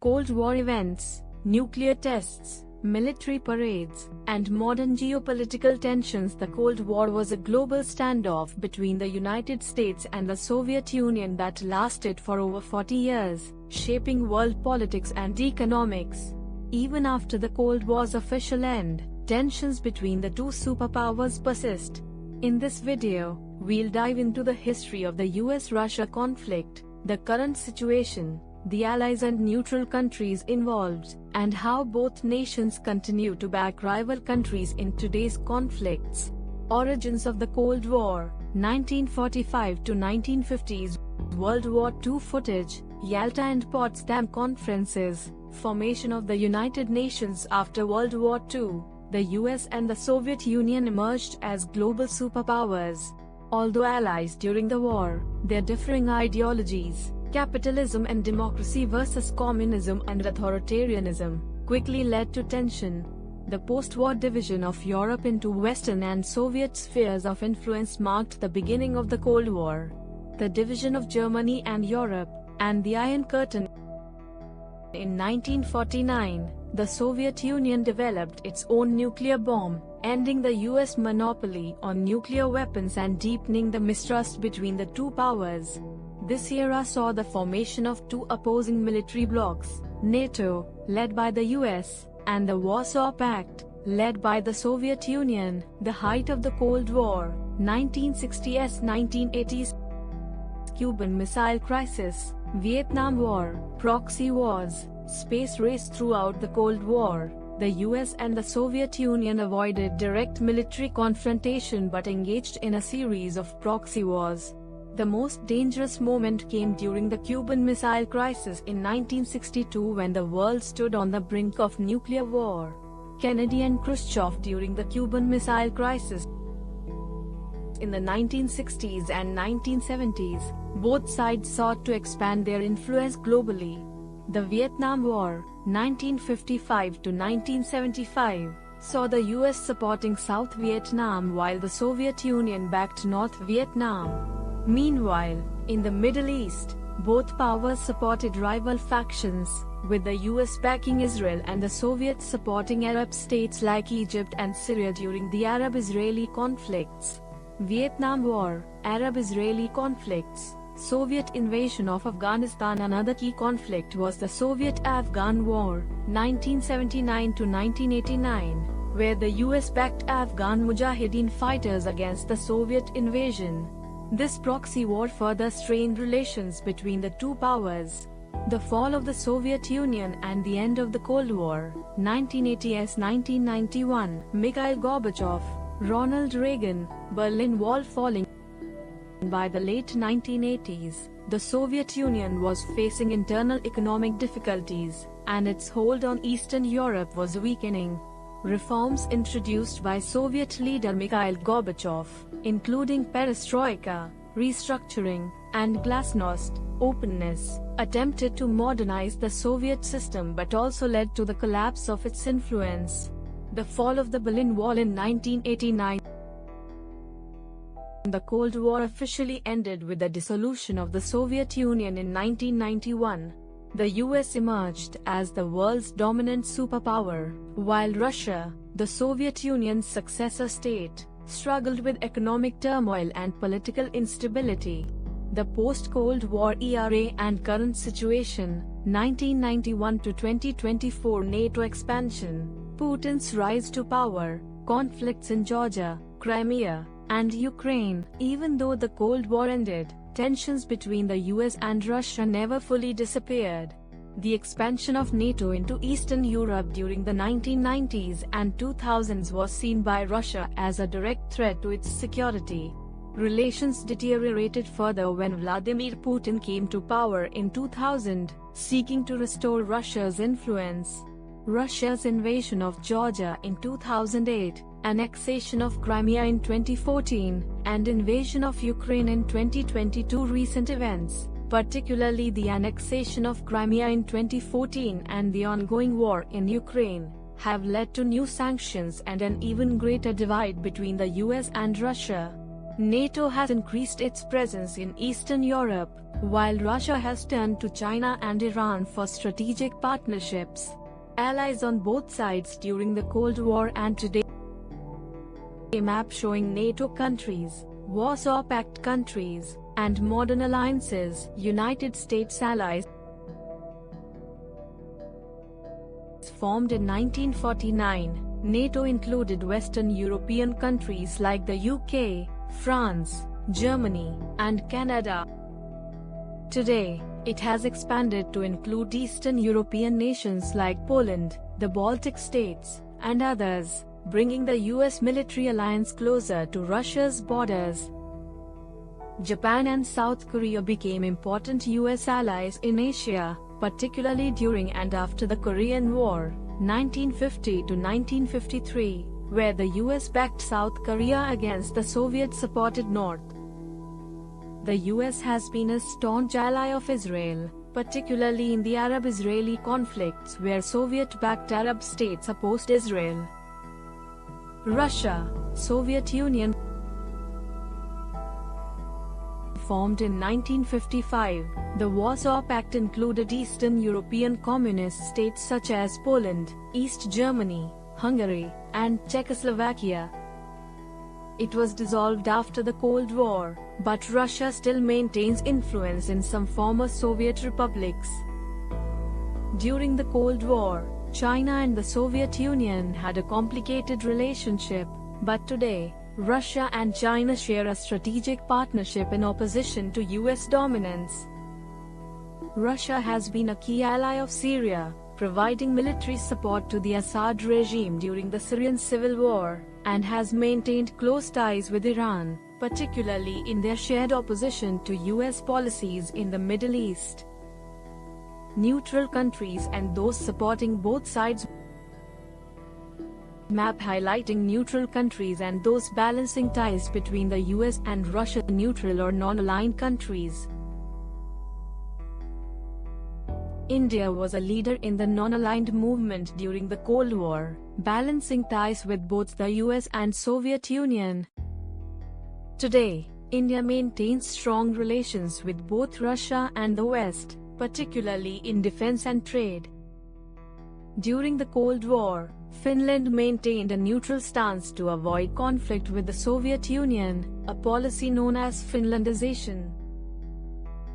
Cold War events, nuclear tests, military parades, and modern geopolitical tensions. The Cold War was a global standoff between the United States and the Soviet Union that lasted for over 40 years, shaping world politics and economics. Even after the Cold War's official end, tensions between the two superpowers persist. In this video, we'll dive into the history of the US-Russia conflict, the current situation, the allies and neutral countries involved, and how both nations continue to back rival countries in today's conflicts. Origins of the Cold War, 1945 to 1950s, World War II footage, Yalta and Potsdam conferences, formation of the United Nations. After World War II, the US and the Soviet Union emerged as global superpowers. Although allies during the war, their differing ideologies, capitalism and democracy versus communism and authoritarianism, quickly led to tension. The post-war division of Europe into Western and Soviet spheres of influence marked the beginning of the Cold War. The division of Germany and Europe, and the Iron Curtain. In 1949, the Soviet Union developed its own nuclear bomb, ending the US monopoly on nuclear weapons and deepening the mistrust between the two powers. This era saw the formation of two opposing military blocs, NATO, led by the US, and the Warsaw Pact, led by the Soviet Union. The height of the Cold War, 1960s-1980s. Cuban Missile Crisis, Vietnam War, proxy wars, space race. Throughout the Cold War, the US and the Soviet Union avoided direct military confrontation but engaged in a series of proxy wars. The most dangerous moment came during the Cuban Missile Crisis in 1962, when the world stood on the brink of nuclear war. Kennedy and Khrushchev. During the Cuban Missile Crisis in the 1960s and 1970s, both sides sought to expand their influence globally. The Vietnam War, 1955 to 1975, saw the US supporting South Vietnam while the Soviet Union backed North Vietnam. Meanwhile, in the Middle East, both powers supported rival factions, with the US backing Israel and the Soviets supporting Arab states like Egypt and Syria during the Arab-Israeli conflicts. Vietnam War, Arab-Israeli conflicts, Soviet invasion of Afghanistan. Another key conflict was the Soviet-Afghan War, 1979 to 1989, where the US backed Afghan Mujahideen fighters against the Soviet invasion. This proxy war further strained relations between the two powers. The fall of the Soviet Union and the end of the Cold War, 1980s-1991, Mikhail Gorbachev, Ronald Reagan, Berlin Wall falling. By the late 1980s, the Soviet Union was facing internal economic difficulties, and its hold on Eastern Europe was weakening. Reforms introduced by Soviet leader Mikhail Gorbachev, including perestroika, restructuring, and glasnost, openness, attempted to modernize the Soviet system but also led to the collapse of its influence. The fall of the Berlin Wall in 1989. The Cold War officially ended with the dissolution of the Soviet Union in 1991. The US emerged as the world's dominant superpower, while Russia, the Soviet Union's successor state, struggled with economic turmoil and political instability. The post-Cold War era and current situation, 1991 to 2024. NATO expansion, Putin's rise to power, conflicts in Georgia, Crimea, and Ukraine. Even though the Cold War ended, tensions between the US and Russia never fully disappeared. The expansion of NATO into Eastern Europe during the 1990s and 2000s was seen by Russia as a direct threat to its security. Relations deteriorated further when Vladimir Putin came to power in 2000, seeking to restore Russia's influence. Russia's invasion of Georgia in 2008, annexation of Crimea in 2014, and invasion of Ukraine in 2022. Recent events, particularly the annexation of Crimea in 2014 and the ongoing war in Ukraine, have led to new sanctions and an even greater divide between the US and Russia. NATO has increased its presence in Eastern Europe, while Russia has turned to China and Iran for strategic partnerships. Allies on both sides during the Cold War. And today, a map showing NATO countries, Warsaw Pact countries, and modern alliances. United States allies formed in 1949. NATO included Western European countries like the UK, France, Germany, and Canada. Today, it has expanded to include Eastern European nations like Poland, the Baltic states, and others, bringing the US military alliance closer to Russia's borders. Japan and South Korea became important US allies in Asia, particularly during and after the Korean War, 1950 to 1953, where the US backed South Korea against the Soviet-supported North. The US has been a staunch ally of Israel, particularly in the Arab-Israeli conflicts where Soviet-backed Arab states opposed Israel. Russia, Soviet Union formed in 1955, the Warsaw Pact included Eastern European communist states such as Poland, East Germany, Hungary, and Czechoslovakia. It was dissolved after the Cold War, but Russia still maintains influence in some former Soviet republics. During the Cold War, China and the Soviet Union had a complicated relationship, but today, Russia and China share a strategic partnership in opposition to US dominance. Russia has been a key ally of Syria, providing military support to the Assad regime during the Syrian civil war, and has maintained close ties with Iran, particularly in their shared opposition to US policies in the Middle East. Neutral countries and those supporting both sides. Map highlighting neutral countries and those balancing ties between the US and Russia. Neutral or non-aligned countries. India was a leader in the non-aligned movement during the Cold War, balancing ties with both the US and Soviet Union. Today, India maintains strong relations with both Russia and the West, particularly in defense and trade. During the Cold War, Finland maintained a neutral stance to avoid conflict with the Soviet Union, a policy known as Finlandization.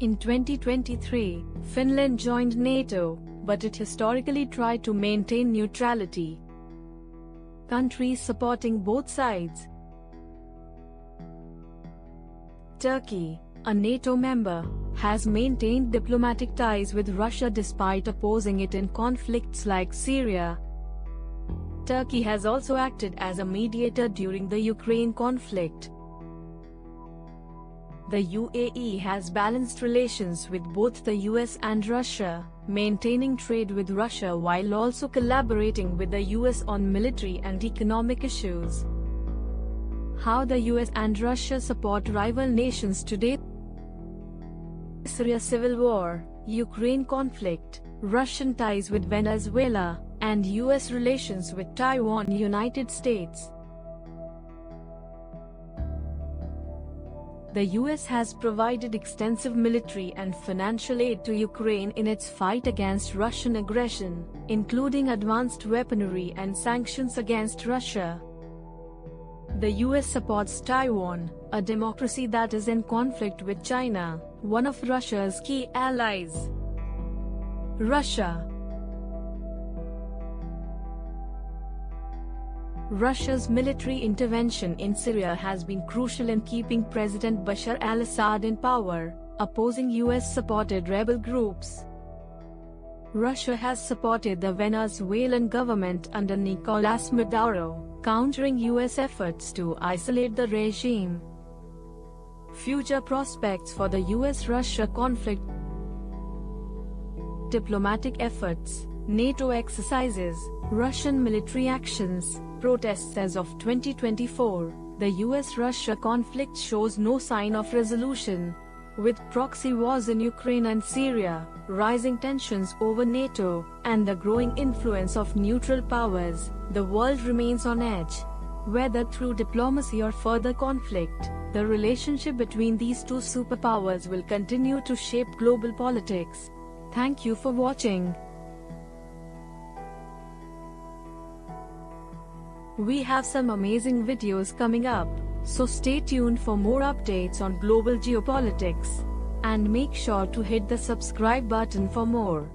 In 2023, Finland joined NATO, but it historically tried to maintain neutrality. Countries supporting both sides. Turkey, a NATO member, has maintained diplomatic ties with Russia despite opposing it in conflicts like Syria. Turkey has also acted as a mediator during the Ukraine conflict. The UAE has balanced relations with both the US and Russia, maintaining trade with Russia while also collaborating with the US on military and economic issues. How the US and Russia support rival nations today. Syria civil war, Ukraine conflict, Russian ties with Venezuela, and US relations with Taiwan. United States. The US has provided extensive military and financial aid to Ukraine in its fight against Russian aggression, including advanced weaponry and sanctions against Russia. The US supports Taiwan, a democracy that is in conflict with China, one of Russia's key allies. Russia's military intervention in Syria has been crucial in keeping President Bashar al-Assad in power, opposing US-supported rebel groups. Russia has supported the Venezuelan government under Nicolás Maduro, countering US efforts to isolate the regime. Future prospects for the US-Russia conflict. Diplomatic efforts, NATO exercises, Russian military actions, protests. As of 2024, the US-Russia conflict shows no sign of resolution. With proxy wars in Ukraine and Syria, rising tensions over NATO, and the growing influence of neutral powers, the world remains on edge. Whether through diplomacy or further conflict, the relationship between these two superpowers will continue to shape global politics. Thank you for watching. We have some amazing videos coming up, so stay tuned for more updates on global geopolitics. And make sure to hit the subscribe button for more.